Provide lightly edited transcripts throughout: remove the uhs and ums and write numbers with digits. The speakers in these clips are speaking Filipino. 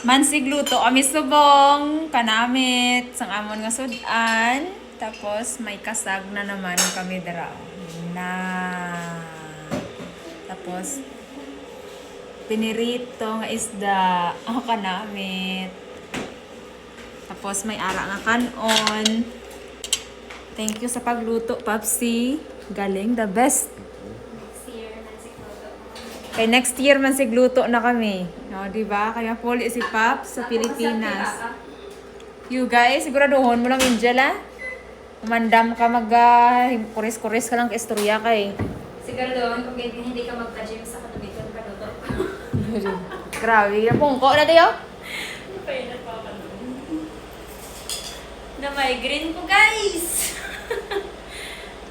Mansig luto kami subong, kanamit, sang amon nga sudan. Tapos may kasag na naman kami dara. Na. Tapos pinirito nga isda, ako kanamit. Tapos may ara nga kanon. Thank you sa pagluto, Papsi. Galing, the best. Kay next year man sigluto na kami. No, di ba? Kaya puli si Pap sa Pilipinas. You guys, siguraduhon mo lang Angel ah. Umandam ka kuris-kuris ka lang ka istorya kay. Siguraduhon kung hindi ka magpa-gym sa katubigan ka luto. Grabe, napungko na tayo. Painat pa ako na migraine ko guys.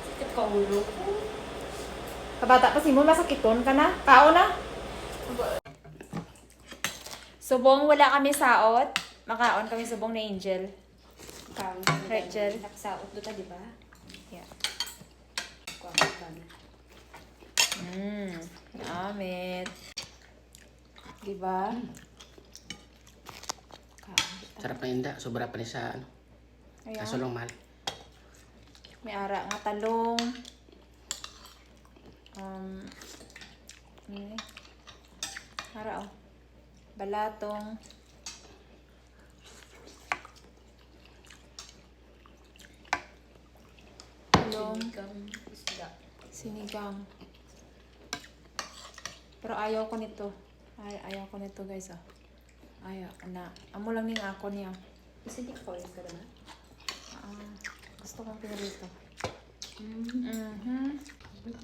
Sakit ka ulo ko. Kabata pa si mo, masakiton ka na. Kao na. Subong, wala kami saot. Makaon kami subong na Angel. Right, Jel? Naksaot doon di ba? Yeah. Kuha ka na. Namit. Diba? Sarap na inda, sobra pa ni sa ano. Ayan. Kaso lang mahal. May ara nga talong. Ini. Ara oh. Balatong. Talong. Sinigang. Pero ayaw ko nito. Ayaw ko nito guys ah. Ayaw na. Amo lang ning ako niya. Kasi di ko ka na. Gusto kong pinirito.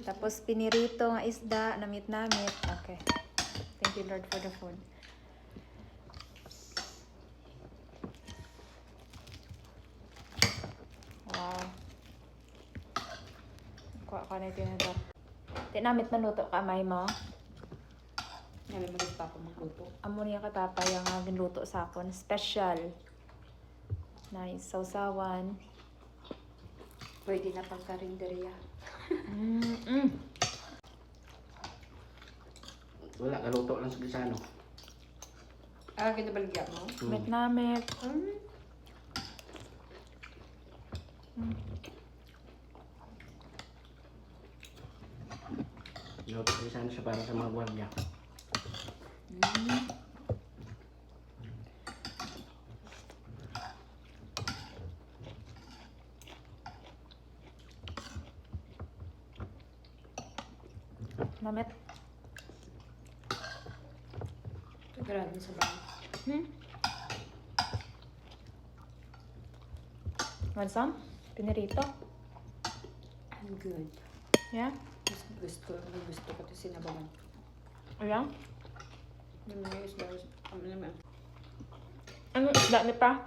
Tapos pinirito nga isda, namit-namit. Okay. Thank you Lord for the food. Wow. Kuha ka na ito na ito. Tinamit na luto ka, may mo. Namin malit pa ako magluto. Amo niya katapa yung ginluto sa akon. Special. Nice. Sausawan. Pwede na pang karinderya. Wala, kaluto lang sa gisano. Kinabaligyan mo? Namit-namit. Luto sa gisano siya para sa mga gwardiya. Namit. Grabe sa bahay. Want some? Pinirito? I'm good. Yeah? Gusto ko ito sinabawan. Ayan? Yung mga isda, Anong isda ni pa?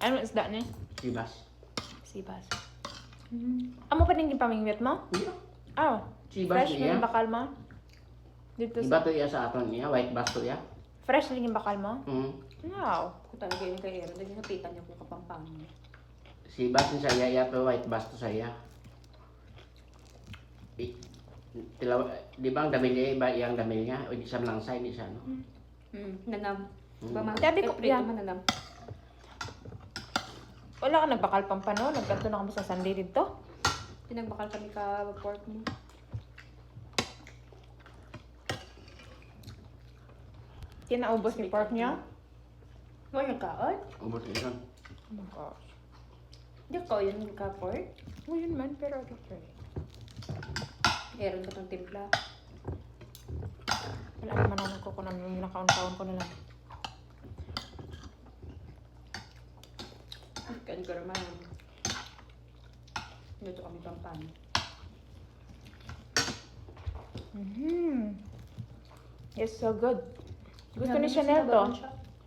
Anong isda ni? Sibas. Sibas. Amo pa rin yung pamingwit mo? Iya. Oh. Sibas Fresh niya. na yung bakal mo? Dito Iba to iya sa aton niya, white bass to iya. Fresh na yung bakal mo? Wow. Kung talaga yun kay Aaron, naging napitan niya kung kapampangan niya. Sibas ni saya iya to white bass to saya. Di ba ang damil niya, iba iyang damil niya? O di siya malangsay, di siya, no? Nanam. Sabi ko, prito yeah. man nanam. Wala ka nagbakal pang pano? Nagkanto na kami sa Sunday dito? Pinagbakal kami ka pork mo. Kinaubos ni pork niya? Mo yung kaon? Ubot niya yun. Oh my gosh. Hindi ko yun ka pork. Oh, yun man, pero okay. Aaron ko tong timpla. Wala naman ako nagkukunan yung nakaon-kaon ko na lang. Kan ko naman. Dito kami pampan. It's so good. Gusto ni Chanel to.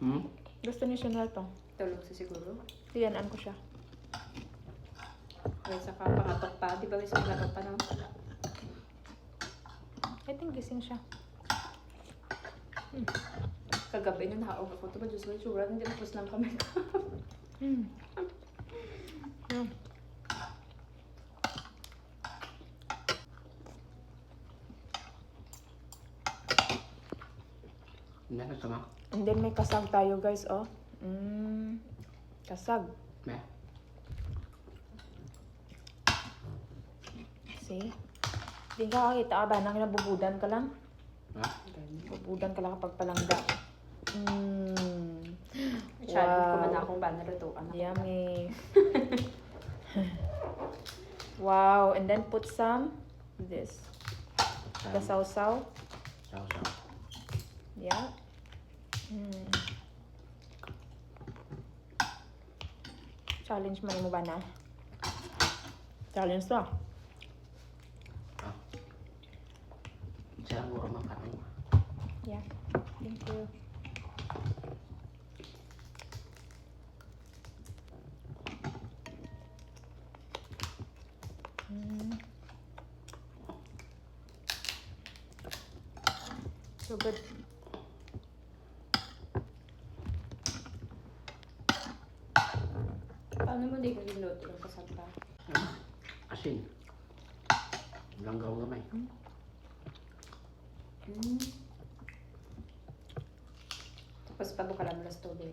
Hmm? Gusto ni Chanel to. Tulog sa siguro. Tiyanan ko siya. Kaya saka pangatok pa. Di ba may pangatok pa naman pala? I think gising siya. Kagabi na nakaog ako. Ito ba Diyos ko yung tsura? Hindi tapos lang kami. Meron sama. And then may kasag tayo guys, oh. Kasag. May. See? Di ka kakita ka ba? Nang nabubudan ka lang? Ha? Bubudan ka lang kapag palangga. Childhood ko man akong ba nalutuan ako. Yummy. Wow. And then put some this. The sausaw. Sausaw. Yeah. Challenge mo ba na? Challenge to. Ah. Siya ang guro makaroon. Yeah. Thank you. So good. Paano mo di ka ginuto ng kasagpa? Asin. Langgaw gamay. Tapos pabukalan mo lang sa tubig.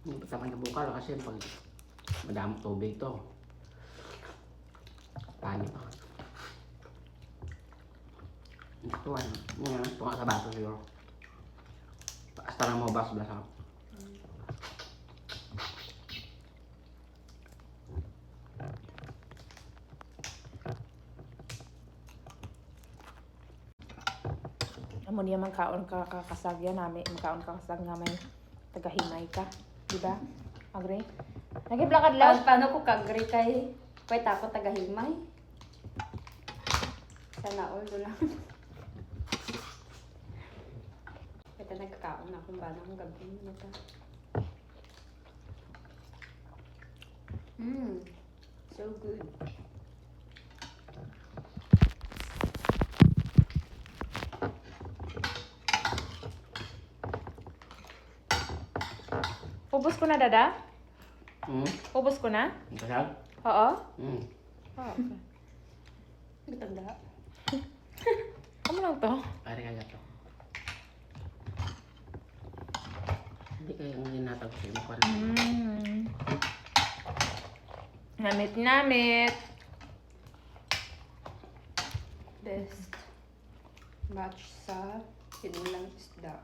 Hindi pa naman nabukal kasi pag madaming tubig to. Paano pa? Ito ano. Ngayon, ito nga sa baso siguro. Basta lang mo bas basa. Amo niya magkaon ka kakasag yan namin. Magkaon ka kakasag nga may tagahimay ka. Diba? Agree? Naging-blakad lang. Paano ko kagri kay pwede ako tagahimay? Sana all do lang. Pwede nagkakaon akong ba ng gabi na ta. So good. Ubus ko na, Dada? Hmm? Ubus ko na? Ang kasal? Oo? Hmm. Oh, okay. Ganda. Ano lang to? Pare nga to. Hindi kayo ang ginatag sa iyo ko. Namit. Best match sa sinulang isda.